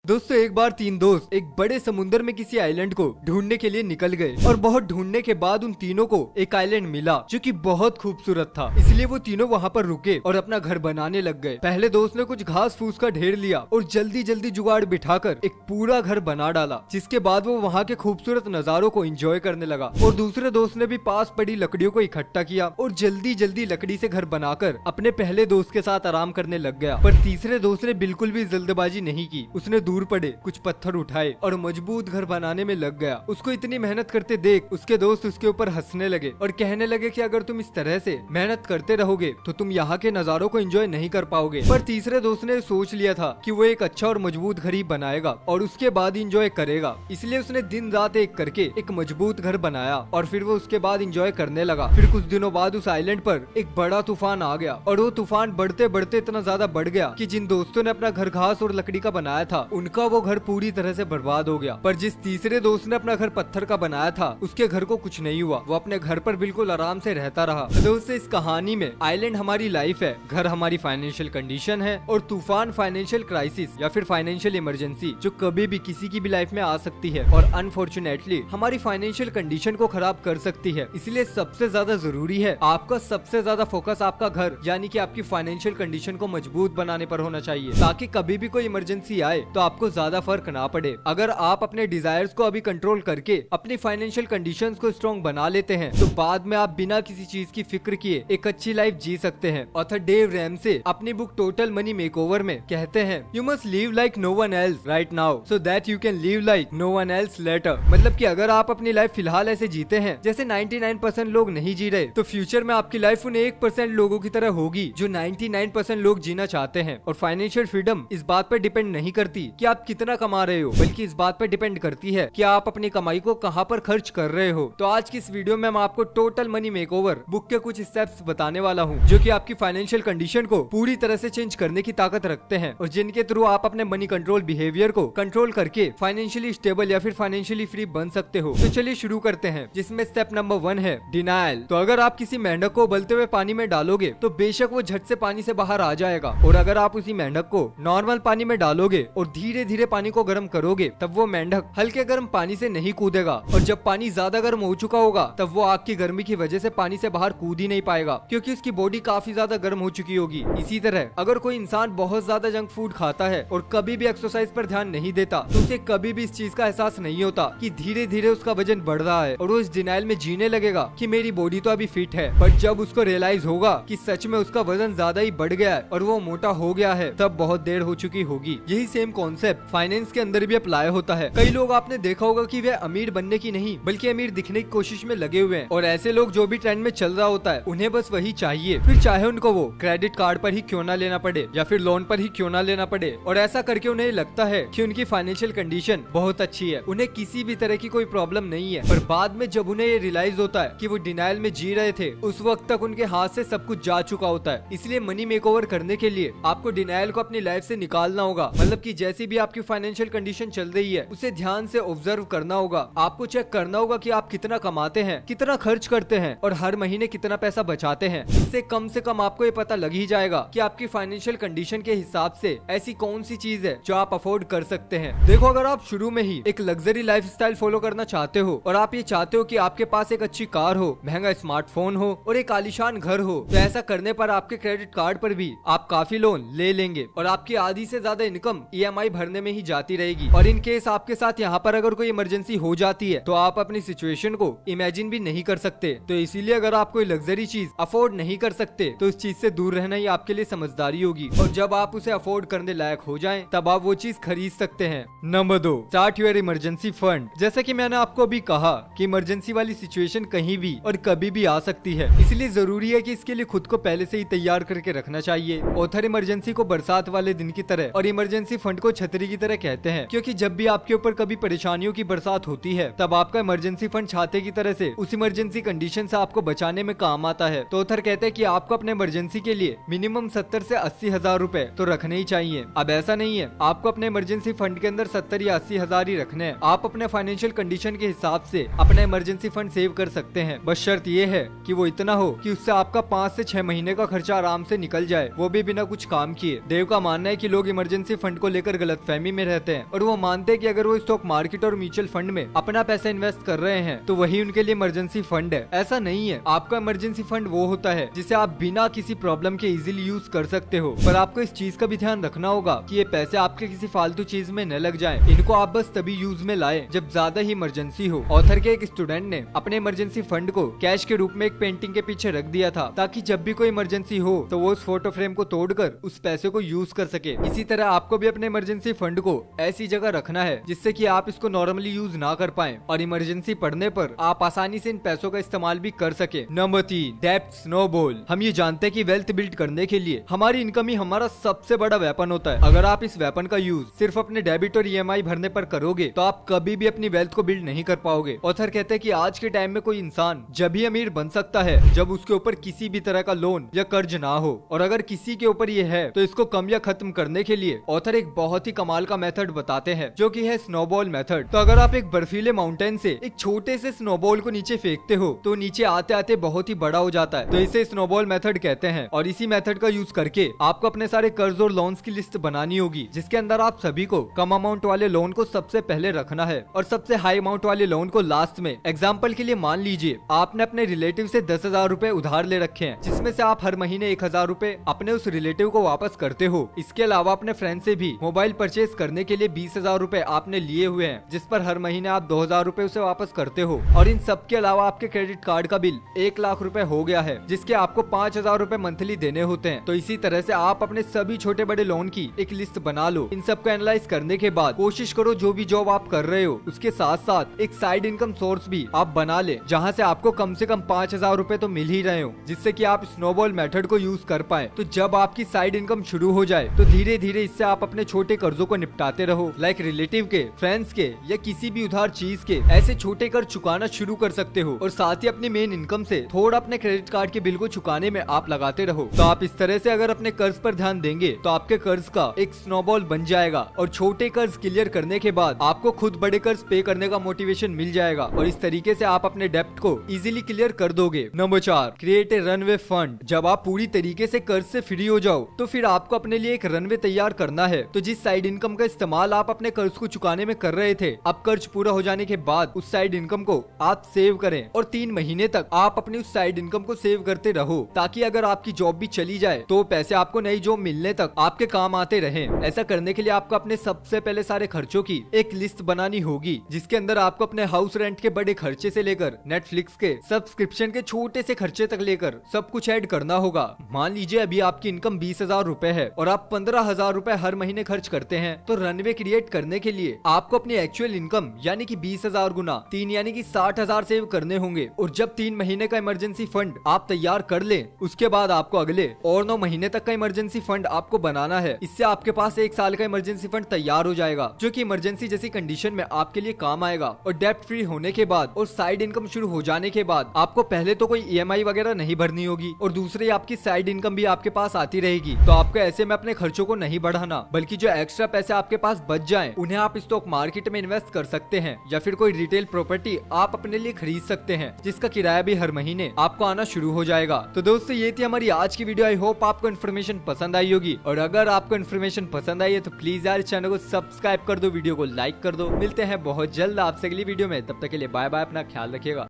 दोस्तों एक बार तीन दोस्त एक बड़े समुद्र में किसी आइलैंड को ढूंढने के लिए निकल गए और बहुत ढूंढने के बाद उन तीनों को एक आइलैंड मिला जो कि बहुत खूबसूरत था। इसलिए वो तीनों वहाँ पर रुके और अपना घर बनाने लग गए। पहले दोस्त ने कुछ घास फूस का ढेर लिया और जल्दी जल्दी जुगाड़ बिठाकर एक पूरा घर बना डाला, जिसके बाद वो वहाँ के खूबसूरत नजारों को एंजॉय करने लगा। और दूसरे दोस्त ने भी पास पड़ी लकड़ियों को इकट्ठा किया और जल्दी जल्दी लकड़ी से घर बनाकर अपने पहले दोस्त के साथ आराम करने लग गया। पर तीसरे दोस्त ने बिल्कुल भी जल्दबाजी नहीं की। उसने दूर पड़े कुछ पत्थर उठाए और मजबूत घर बनाने में लग गया। उसको इतनी मेहनत करते देख उसके दोस्त उसके ऊपर हंसने लगे और कहने लगे कि अगर तुम इस तरह से मेहनत करते रहोगे तो तुम यहाँ के नजारों को एंजॉय नहीं कर पाओगे। पर तीसरे दोस्त ने सोच लिया था कि वो एक अच्छा और मजबूत घर ही बनाएगा और उसके बाद एंजॉय करेगा। इसलिए उसने दिन रात एक करके एक मजबूत घर बनाया और फिर वो उसके बाद एंजॉय करने लगा। फिर कुछ दिनों बाद उस आइलैंड पर एक बड़ा तूफान आ गया और वो तूफान बढ़ते बढ़ते इतना ज्यादा बढ़ गया कि जिन दोस्तों ने अपना घर घास और लकड़ी का बनाया था उनका वो घर पूरी तरह से बर्बाद हो गया। पर जिस तीसरे दोस्त ने अपना घर पत्थर का बनाया था उसके घर को कुछ नहीं हुआ। वो अपने घर पर बिल्कुल आराम से रहता रहा। दोस्तों इस कहानी में आइलैंड हमारी लाइफ है, घर हमारी फाइनेंशियल कंडीशन है और तूफान फाइनेंशियल क्राइसिस या फिर फाइनेंशियल इमरजेंसी जो कभी भी किसी की भी लाइफ में आ सकती है और अनफॉर्चुनेटली हमारी फाइनेंशियल कंडीशन को खराब कर सकती है। इसलिए सबसे ज्यादा जरूरी है आपका सबसे ज्यादा फोकस आपका घर यानी कि आपकी फाइनेंशियल कंडीशन को मजबूत बनाने पर होना चाहिए, ताकि कभी भी कोई इमरजेंसी आए तो आपको ज्यादा फर्क ना पड़े। अगर आप अपने डिजायर्स को अभी कंट्रोल करके अपनी फाइनेंशियल कंडीशंस को स्ट्रॉन्ग बना लेते हैं तो बाद में आप बिना किसी चीज की फिक्र किए एक अच्छी लाइफ जी सकते हैं। ऑथर डेव रैमसे अपनी बुक टोटल मनी मेकओवर में कहते हैं, you must live like no one else right now so that you can live like no one else later. मतलब कि अगर आप अपनी लाइफ फिलहाल ऐसे जीते हैं जैसे 99% लोग नहीं जी रहे, तो फ्यूचर में आपकी लाइफ उन 1% लोगों की तरह होगी जो 99% लोग जीना चाहते हैं। और फाइनेंशियल फ्रीडम इस बात पर डिपेंड नहीं करती कि आप कितना कमा रहे हो, बल्कि इस बात पर डिपेंड करती है कि आप अपनी कमाई को कहां पर खर्च कर रहे हो। तो आज की इस वीडियो में मैं आपको टोटल मनी मेकओवर बुक के कुछ स्टेप्स बताने वाला हूं जो कि आपकी फाइनेंशियल कंडीशन को पूरी तरह से चेंज करने की ताकत रखते हैं और जिनके थ्रू आप अपने मनी कंट्रोल बिहेवियर को कंट्रोल करके फाइनेंशियली स्टेबल या फिर फाइनेंशियली फ्री बन सकते हो। तो चलिए शुरू करते हैं, जिसमें स्टेप नंबर 1 है डिनायल। तो अगर आप किसी मेंढक को उबलते हुए पानी में डालोगे तो बेशक वो झट से पानी से बाहर आ जाएगा, और अगर आप उसी मेंढक को नॉर्मल पानी में डालोगे और धीरे धीरे पानी को गर्म करोगे तब वो मेंढक हल्के गर्म पानी से नहीं कूदेगा, और जब पानी ज्यादा गर्म हो चुका होगा तब वो आग की गर्मी की वजह से पानी से बाहर कूद ही नहीं पाएगा क्योंकि उसकी बॉडी काफी ज्यादा गर्म हो चुकी होगी। इसी तरह अगर कोई इंसान बहुत ज्यादा जंक फूड खाता है और कभी भी एक्सरसाइज पर ध्यान नहीं देता तो उसे कभी भी इस चीज का एहसास नहीं होता कि धीरे धीरे उसका वजन बढ़ रहा है और वो इस डिनायल में जीने लगेगा कि मेरी बॉडी तो अभी फिट है। बट जब उसको रियलाइज होगा कि सच में उसका वजन ज्यादा ही बढ़ गया है और वो मोटा हो गया है, तब बहुत देर हो चुकी होगी। यही सेम कॉन्सेप्ट फाइनेंस के अंदर भी अप्लाई होता है। कई लोग आपने देखा होगा कि वे अमीर बनने की नहीं बल्कि अमीर दिखने की कोशिश में लगे हुए हैं, और ऐसे लोग जो भी ट्रेंड में चल रहा होता है उन्हें बस वही चाहिए, फिर चाहे उनको वो क्रेडिट कार्ड पर ही क्यों ना लेना पड़े या फिर लोन पर ही क्यों ना लेना पड़े। और ऐसा करके उन्हें लगता है कि उनकी फाइनेंशियल कंडीशन बहुत अच्छी है, उन्हें किसी भी तरह की कोई प्रॉब्लम नहीं है। पर बाद में जब उन्हें ये रियलाइज होता है कि वो डिनायल में जी रहे थे, उस वक्त तक उनके हाथ से सब कुछ जा चुका होता है। इसलिए मनी मेकओवर करने के लिए आपको डिनायल को अपनी लाइफ से निकालना होगा। मतलब कि जैसी भी आपकी फाइनेंशियल कंडीशन चल रही है उसे ध्यान से ऑब्जर्व करना होगा। आपको चेक करना होगा कि आप कितना कमाते हैं, कितना खर्च करते हैं और हर महीने कितना पैसा बचाते हैं। इससे कम से कम आपको ये पता लग ही जाएगा कि आपकी फाइनेंशियल कंडीशन के हिसाब से ऐसी कौन सी चीज है जो आप अफोर्ड कर सकते हैं। देखो, अगर आप शुरू में ही एक लग्जरी लाइफस्टाइल फॉलो करना चाहते हो और आप ये चाहते हो कि आपके पास एक अच्छी कार हो, महंगा स्मार्टफोन हो और एक आलीशान घर हो, तो ऐसा करने पर आपके क्रेडिट कार्ड पर भी आप काफी लोन ले लेंगे और आपकी आधी से ज्यादा इनकम EMI भरने में ही जाती रहेगी। और इन केस आपके साथ यहाँ पर अगर कोई इमरजेंसी हो जाती है तो आप अपनी सिचुएशन को इमेजिन भी नहीं कर सकते। तो इसीलिए अगर आप कोई लग्जरी चीज अफोर्ड नहीं कर सकते तो उस चीज से दूर रहना ही आपके लिए समझदारी होगी, और जब आप उसे अफोर्ड करने लायक हो जाएं तब आप वो चीज खरीद सकते हैं। Number 2, start your emergency fund. जैसा कि मैंने आपको अभी कहा कि इमरजेंसी वाली सिचुएशन कहीं भी और कभी भी आ सकती है, इसलिए जरूरी है कि इसके लिए खुद को पहले से ही तैयार करके रखना चाहिए। ऑथर इमरजेंसी को बरसात वाले दिन की तरह और इमरजेंसी फंड को छतरी की तरह कहते हैं, क्योंकि जब भी आपके ऊपर कभी परेशानियों की बरसात होती है तब आपका इमरजेंसी फंड छाते की तरह से उस इमरजेंसी कंडीशन से आपको बचाने में काम आता है। तो ऑथर कहते हैं कि आपको अपने इमरजेंसी के लिए मिनिमम 70 से 80 हजार रुपए तो रखने ही चाहिए। अब ऐसा नहीं है आपको अपने इमरजेंसी फंड के अंदर 70 या 80 हजार ही रखने हैं। आप अपने फाइनेंशियल कंडीशन के हिसाब से अपना इमरजेंसी फंड सेव कर सकते हैं। बस शर्त ये है कि वो इतना हो कि उससे आपका 5 से 6 महीने का खर्चा आराम से निकल जाए, वो भी बिना कुछ काम किए। देव का मानना है कि लोग इमरजेंसी फंड को लेकर गलत गलतफहमी में रहते हैं और वो मानते हैं कि अगर वो स्टॉक मार्केट और म्यूचुअल फंड में अपना पैसा इन्वेस्ट कर रहे हैं तो वही उनके लिए इमरजेंसी फंड है। ऐसा नहीं है। आपका इमरजेंसी फंड वो होता है जिसे आप बिना किसी प्रॉब्लम के इजीली यूज कर सकते हो, पर आपको इस चीज का भी ध्यान रखना होगा कि ये पैसे आपके किसी फालतू चीज में न लग जाएं। इनको आप बस तभी यूज में लाएं जब ज्यादा ही इमरजेंसी हो। ऑथर के एक स्टूडेंट ने अपने इमरजेंसी फंड को कैश के रूप में एक पेंटिंग के पीछे रख दिया था ताकि जब भी कोई इमरजेंसी हो तो वो उस फोटो फ्रेम को तोड़कर उस पैसे को यूज कर सके। इसी तरह आपको भी अपने इमरजेंसी फंड को ऐसी जगह रखना है जिससे कि आप इसको नॉर्मली यूज ना कर पाए और इमरजेंसी पड़ने पर आप आसानी से इन पैसों का इस्तेमाल भी कर सके। नंबर 3, डेब्ट स्नोबॉल। हम ये जानते हैं कि वेल्थ बिल्ड करने के लिए हमारी इनकम ही हमारा सबसे बड़ा वेपन होता है। अगर आप इस वेपन का यूज सिर्फ अपने डेबिट और EMI भरने पर करोगे तो आप कभी भी अपनी वेल्थ को बिल्ड नहीं कर पाओगे। ऑथर कहते हैं कि आज के टाइम में कोई इंसान जब भी अमीर बन सकता है जब उसके ऊपर किसी भी तरह का लोन या कर्ज ना हो, और अगर किसी के ऊपर ये है तो इसको कम या खत्म करने के लिए ऑथर एक बहुत ही कमाल का मेथड बताते हैं जो कि है स्नोबॉल मेथड। तो अगर आप एक बर्फीले माउंटेन से एक छोटे से स्नोबॉल को नीचे फेंकते हो तो नीचे आते आते बहुत ही बड़ा हो जाता है, तो इसे स्नोबॉल मेथड कहते हैं। और इसी मेथड का यूज करके आपको अपने सारे कर्ज और लोन्स की लिस्ट बनानी होगी जिसके अंदर आप सभी को कम अमाउंट वाले लोन को सबसे पहले रखना है और सबसे हाई अमाउंट वाले लोन को लास्ट में। एग्जाम्पल के लिए मान लीजिए आपने अपने रिलेटिव से 10,000 रूपए उधार ले रखे हैं जिसमें से आप हर महीने 1,000 रूपए अपने उस रिलेटिव को वापस करते हो। इसके अलावा अपने फ्रेंड से भी मोबाइल परचेज करने के लिए 20,000 रूपए आपने लिए हुए हैं जिस पर हर महीने आप 2,000 रूपए उसे वापस करते हो। और इन सब के अलावा आपके क्रेडिट कार्ड का बिल 1 लाख रूपए हो गया है जिसके आपको 5,000 रूपए मंथली देने होते हैं। तो इसी तरह से आप अपने सभी छोटे बड़े लोन की एक लिस्ट बना लो। इन सबको एनालाइज करने के बाद कोशिश करो जो भी जॉब आप कर रहे हो उसके साथ साथ एक साइड इनकम सोर्स भी आप बना ले जहाँ से आपको कम से कम 5,000 रूपए तो मिल ही रहे हो, जिससे कि आप स्नोबॉल मेथड को यूज कर पाए। तो जब आपकी साइड इनकम शुरू हो जाए तो धीरे धीरे इससे आप अपने छोटे कर्जों को निपटाते रहो, लाइक रिलेटिव के, फ्रेंड्स के या किसी भी उधार चीज के। ऐसे छोटे कर्ज चुकाना शुरू कर सकते हो और साथ ही अपनी मेन इनकम से थोड़ा अपने क्रेडिट कार्ड के बिल को चुकाने में आप लगाते रहो। तो आप इस तरह से अगर अपने कर्ज पर ध्यान देंगे तो आपके कर्ज का एक स्नोबॉल बन जाएगा और छोटे कर्ज क्लियर करने के बाद आपको खुद बड़े कर्ज पे करने का मोटिवेशन मिल जाएगा और इस तरीके से आप अपने डेब्ट को इजीली क्लियर कर दोगे। Number 4, create a runway fund. जब आप पूरी तरीके से कर्ज से फ्री हो जाओ तो फिर आपको अपने लिए एक रनवे तैयार करना है। तो जिस साइड इनकम का इस्तेमाल आप अपने कर्ज को चुकाने में कर रहे थे, अब कर्ज पूरा हो जाने के बाद उस साइड इनकम को आप सेव करें और 3 महीने तक आप अपनी उस साइड इनकम को सेव करते रहो ताकि अगर आपकी जॉब भी चली जाए तो पैसे आपको नई जॉब मिलने तक आपके काम आते रहे। ऐसा करने के लिए आपको अपने सबसे पहले सारे खर्चों की एक लिस्ट बनानी होगी जिसके अंदर आपको अपने हाउस रेंट के बड़े खर्चे से लेकर नेटफ्लिक्स के सब्सक्रिप्शन के छोटे से खर्चे तक लेकर सब कुछ ऐड करना होगा। मान लीजिए अभी आपकी इनकम 20,000 रूपए है और आप 15,000 रूपए हर महीने खर्च करते हैं, तो रनवे क्रिएट करने के लिए आपको अपनी एक्चुअल इनकम यानी कि 20,000 गुना 3 यानी कि 60,000 सेव करने होंगे। और जब 3 महीने का इमरजेंसी फंड आप तैयार कर ले उसके बाद आपको अगले और 9 महीने तक का इमरजेंसी फंड आपको बनाना है। इससे आपके पास 1 साल का इमरजेंसी फंड तैयार हो जाएगा जो कि इमरजेंसी जैसी कंडीशन में आपके लिए काम आएगा। और डेब्ट फ्री होने के बाद और साइड इनकम शुरू हो जाने के बाद आपको पहले तो कोई EMI वगैरह नहीं भरनी होगी और दूसरी आपकी साइड इनकम भी आपके पास आती रहेगी। तो आपको ऐसे में अपने खर्चों को नहीं बढ़ाना बल्कि जो एक्स्ट्रा पैसे आपके पास बच जाएं उन्हें आप स्टॉक मार्केट में इन्वेस्ट कर सकते हैं या फिर कोई रिटेल प्रॉपर्टी आप अपने लिए खरीद सकते हैं जिसका किराया भी हर महीने आपको आना शुरू हो जाएगा। तो दोस्तों ये थी हमारी आज की वीडियो। आई होप आपको इन्फॉर्मेशन पसंद आई होगी और अगर आपको इन्फॉर्मेशन पसंद आई है तो प्लीज यार चैनल को सब्सक्राइब कर दो, वीडियो को लाइक कर दो। मिलते हैं बहुत जल्द आपसे अगली वीडियो में, तब तक के लिए बाय बाय, अपना ख्याल रखिएगा।